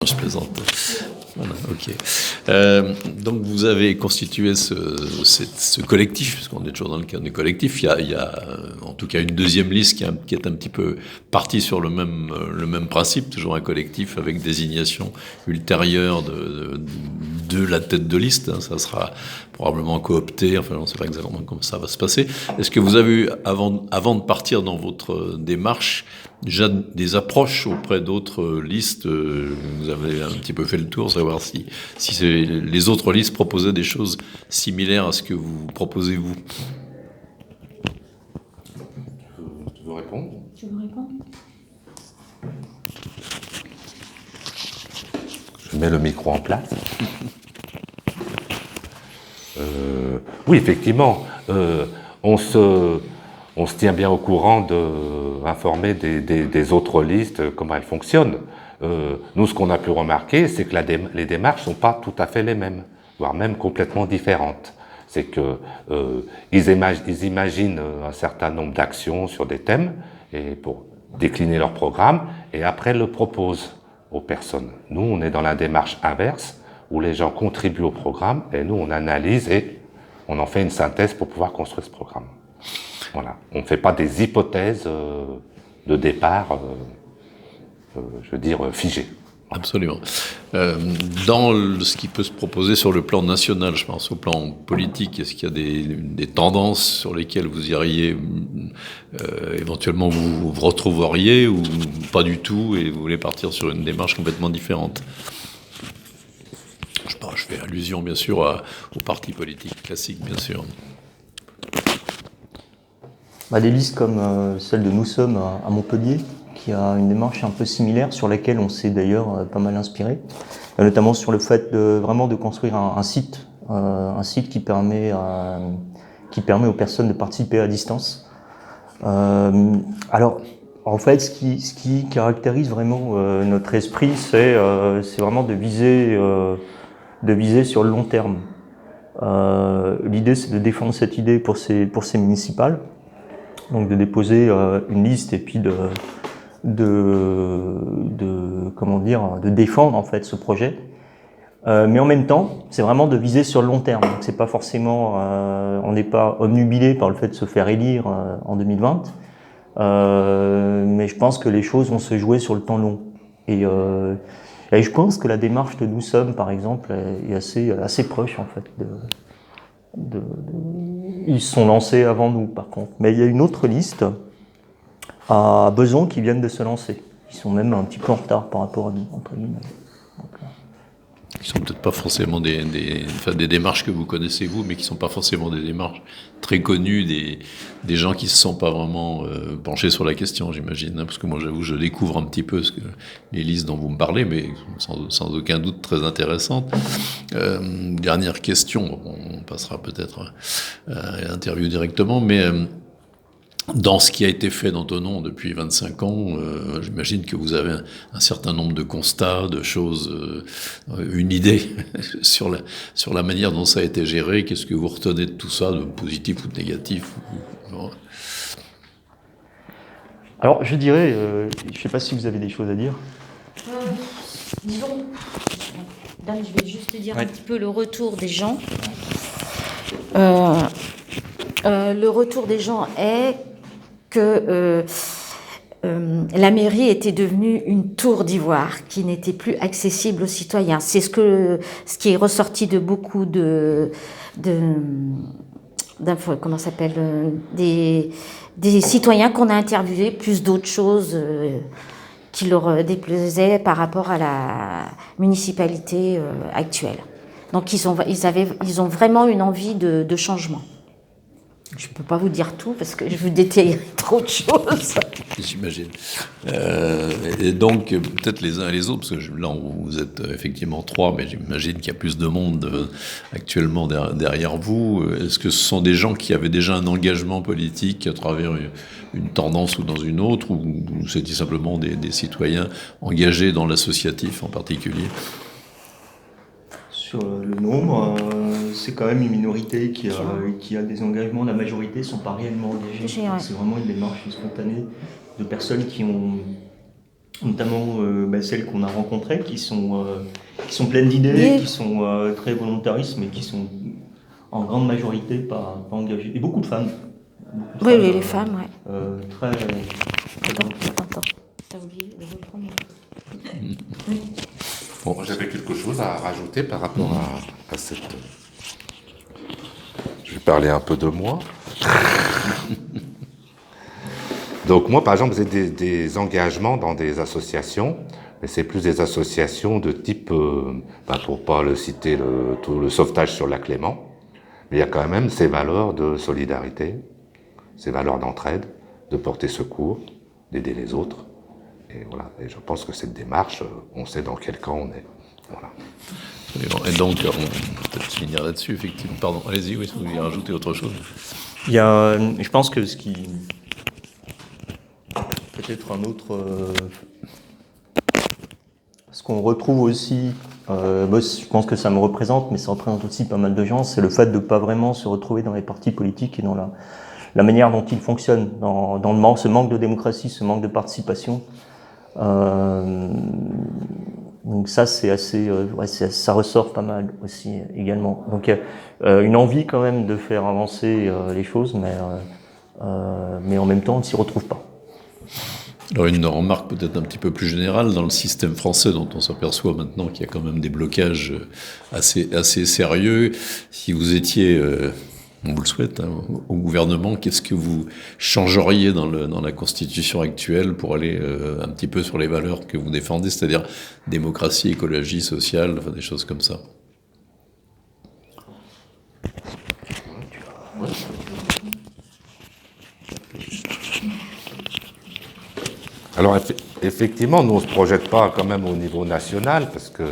Je plaisante. Voilà, ok. Donc vous avez constitué ce collectif, puisqu'on est toujours dans le cadre du collectif. Il y a en tout cas une deuxième liste qui est un petit peu partie sur le même principe, toujours un collectif avec désignation ultérieure de la tête de liste. Hein, ça sera probablement coopté. Enfin, on ne sait pas exactement comment ça va se passer. Est-ce que vous avez eu, avant de partir dans votre démarche, déjà des approches auprès d'autres listes? Vous avez un petit peu fait le tour, savoir si les autres listes proposaient des choses similaires à ce que vous proposez vous. Tu veux répondre? Tu veux répondre? Je mets le micro en place. Oui, effectivement, on se tient bien au courant d'informer des autres listes, comment elles fonctionnent. Nous, ce qu'on a pu remarquer, c'est que les démarches ne sont pas tout à fait les mêmes, voire même complètement différentes. C'est qu'ils imaginent un certain nombre d'actions sur des thèmes et pour décliner leur programme, et après le proposent aux personnes. Nous, on est dans la démarche inverse, où les gens contribuent au programme, et nous, on analyse et on en fait une synthèse pour pouvoir construire ce programme. Voilà. On ne fait pas des hypothèses de départ, je veux dire, figées. Absolument. Dans ce qui peut se proposer sur le plan national, je pense au plan politique, est-ce qu'il y a des tendances sur lesquelles vous iriez éventuellement vous retrouveriez ou pas du tout et vous voulez partir sur une démarche complètement différente? Je fais allusion bien sûr aux partis politiques classiques, bien sûr. Des listes comme celle de Nous sommes à Montpellier, qui a une démarche un peu similaire, sur laquelle on s'est d'ailleurs pas mal inspiré, notamment sur le fait de construire un site qui permet aux personnes de participer à distance. Alors, en fait, ce qui caractérise vraiment notre esprit, c'est vraiment de viser sur le long terme. L'idée, c'est de défendre cette idée pour ces municipales, donc de déposer une liste et puis de défendre en fait ce projet. Mais en même temps, c'est vraiment de viser sur le long terme. Donc c'est pas forcément, on n'est pas obnubilé par le fait de se faire élire en 2020, mais je pense que les choses vont se jouer sur le temps long. Et je pense que la démarche de Nous sommes, par exemple, est assez proche en fait. Ils se sont lancés avant nous, par contre. Mais il y a une autre liste à Besançon qui viennent de se lancer. Ils sont même un petit peu en retard par rapport à nous, entre guillemets. Qui sont peut-être pas forcément des démarches que vous connaissez vous, mais qui sont pas forcément des démarches très connues des gens qui se sont pas vraiment penchés sur la question, j'imagine, hein, parce que moi j'avoue je découvre un petit peu les listes dont vous me parlez, mais sans aucun doute très intéressantes. Dernière question, on passera peut-être à l'interview directement, mais dans ce qui a été fait dans Thonon depuis 25 ans, j'imagine que vous avez un certain nombre de constats, de choses, une idée sur la manière dont ça a été géré. Qu'est-ce que vous retenez de tout ça, de positif ou de négatif? Alors, je dirais, je ne sais pas si vous avez des choses à dire. Disons, Dan, je vais juste te dire un petit peu le retour des gens. Le retour des gens est que la mairie était devenue une tour d'ivoire qui n'était plus accessible aux citoyens. C'est ce qui est ressorti de beaucoup comment ça s'appelle, des citoyens qu'on a interviewés, plus d'autres choses qui leur déplaisaient par rapport à la municipalité actuelle. Donc ils ont vraiment une envie de changement. Je ne peux pas vous dire tout parce que je vous détaillerai trop de choses. J'imagine. Et donc, peut-être les uns et les autres, parce que là, vous êtes effectivement 3, mais j'imagine qu'il y a plus de monde actuellement derrière vous. Est-ce que ce sont des gens qui avaient déjà un engagement politique à travers une tendance ou dans une autre, ou c'est simplement des citoyens engagés dans l'associatif en particulier? Sur le nombre, c'est quand même une minorité qui a des engagements. La majorité ne sont pas réellement engagés. C'est vraiment une démarche spontanée de personnes qui ont notamment celles qu'on a rencontrées, qui sont pleines d'idées, qui sont très volontaristes, mais qui sont en grande majorité pas engagées. Et beaucoup de femmes. Oui, les femmes, ouais. Très. Attends. T'as oublié de reprendre. Bon, j'avais quelque chose à rajouter par rapport à cette... Je vais parler un peu de moi. Donc moi, par exemple, j'ai des engagements dans des associations, mais c'est plus des associations de type, pour pas le citer, tout le sauvetage sur lac Léman, mais il y a quand même ces valeurs de solidarité, ces valeurs d'entraide, de porter secours, d'aider les autres. Et voilà. Et je pense que cette démarche, on sait dans quel camp on est. Voilà. Et donc, on peut peut-être finir là-dessus, effectivement. Pardon, allez-y, oui, si vous voulez rajouter autre chose. Il y a, je pense que ce qui... Peut-être un autre... ce qu'on retrouve aussi, moi, je pense que ça me représente, mais ça représente aussi pas mal de gens, c'est le fait de ne pas vraiment se retrouver dans les partis politiques et dans la manière dont ils fonctionnent, dans ce manque de démocratie, ce manque de participation. Donc ça, c'est assez, ça ressort pas mal aussi également. Donc une envie quand même de faire avancer les choses, mais en même temps, on ne s'y retrouve pas. Alors une remarque peut-être un petit peu plus générale, dans le système français dont on s'aperçoit maintenant qu'il y a quand même des blocages assez sérieux, si vous étiez, on vous le souhaite, hein, au gouvernement, qu'est-ce que vous changeriez dans la Constitution actuelle pour aller un petit peu sur les valeurs que vous défendez, c'est-à-dire démocratie, écologie, sociale, enfin des choses comme ça? Alors effectivement, nous on ne se projette pas quand même au niveau national, parce que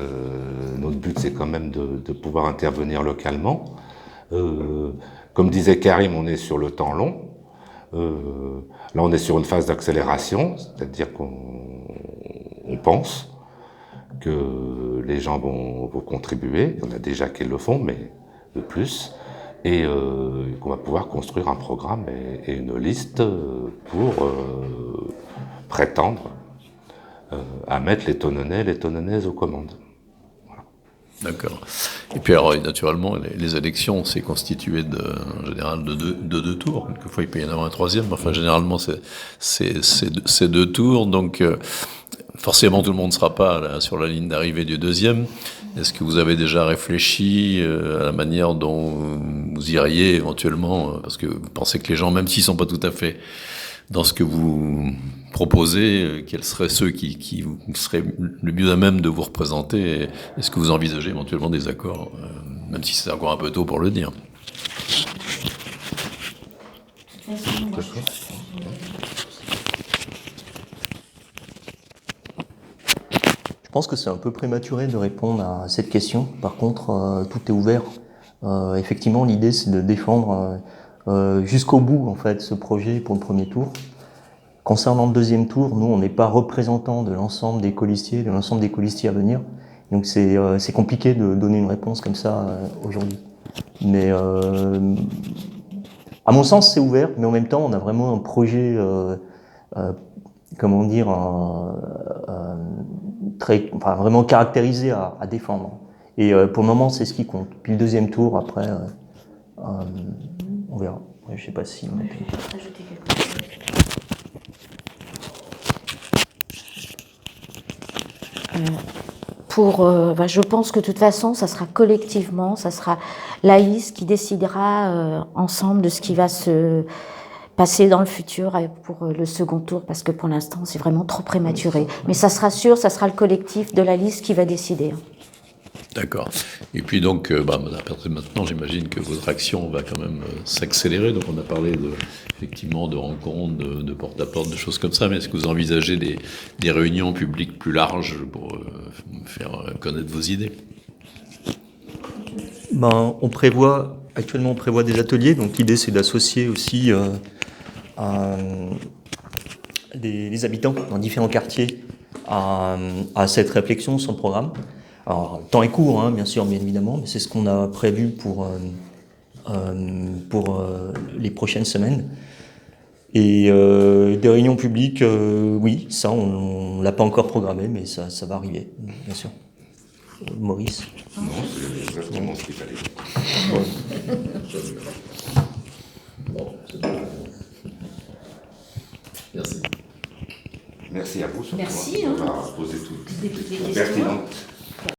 notre but c'est quand même de pouvoir intervenir localement. Comme disait Karim, on est sur le temps long. Là on est sur une phase d'accélération, c'est-à-dire qu'on pense que les gens vont contribuer. Il y en a déjà qui le font, mais de plus. Et qu'on va pouvoir construire un programme et une liste pour prétendre à mettre les Tononnaises aux commandes. Voilà. D'accord. Et puis alors, naturellement, les élections, c'est constitué en général de deux tours. Quelquefois, il peut y en avoir un troisième, mais enfin, généralement, c'est deux tours. Donc, forcément, tout le monde ne sera pas là, sur la ligne d'arrivée du deuxième. Est-ce que vous avez déjà réfléchi à la manière dont vous iriez éventuellement, parce que vous pensez que les gens, même s'ils ne sont pas tout à fait dans ce que vous proposez, quels seraient ceux qui seraient le mieux à même de vous représenter? Est-ce que vous envisagez éventuellement des accords, même si c'est encore un peu tôt pour le dire? Je pense que c'est un peu prématuré de répondre à cette question. Par contre, tout est ouvert. Effectivement, l'idée, c'est de défendre jusqu'au bout en fait ce projet pour le premier tour. Concernant le deuxième tour, nous, on n'est pas représentant de l'ensemble des colistiers, à venir. Donc c'est compliqué de donner une réponse comme ça aujourd'hui. Mais à mon sens, c'est ouvert, mais en même temps, on a vraiment un projet, vraiment caractérisé à défendre. Et pour le moment, c'est ce qui compte. Puis le deuxième tour, après, on verra. Je sais pas si... Rajouter quelque chose. Je pense que de toute façon, ça sera collectivement, ça sera la liste qui décidera ensemble de ce qui va se passer dans le futur pour le second tour, parce que pour l'instant, c'est vraiment trop prématuré. Mais ça sera sûr, ça sera le collectif de la liste qui va décider. D'accord. Et puis donc, à partir de maintenant, j'imagine que votre action va quand même s'accélérer. Donc on a parlé effectivement de rencontres, de porte-à-porte, de choses comme ça. Mais est-ce que vous envisagez des réunions publiques plus larges pour faire connaître vos idées? Actuellement, on prévoit des ateliers. Donc l'idée, c'est d'associer aussi les habitants dans différents quartiers à cette réflexion sur le programme. Alors, le temps est court, bien évidemment, mais c'est ce qu'on a prévu pour les prochaines semaines. Et des réunions publiques, oui, ça, on l'a pas encore programmé, mais ça va arriver, bien sûr. Maurice. Non, c'est exactement ce qu'il fallait. Merci. Merci à vous. Merci, On va poser toutes des les questions questions. pertinentes.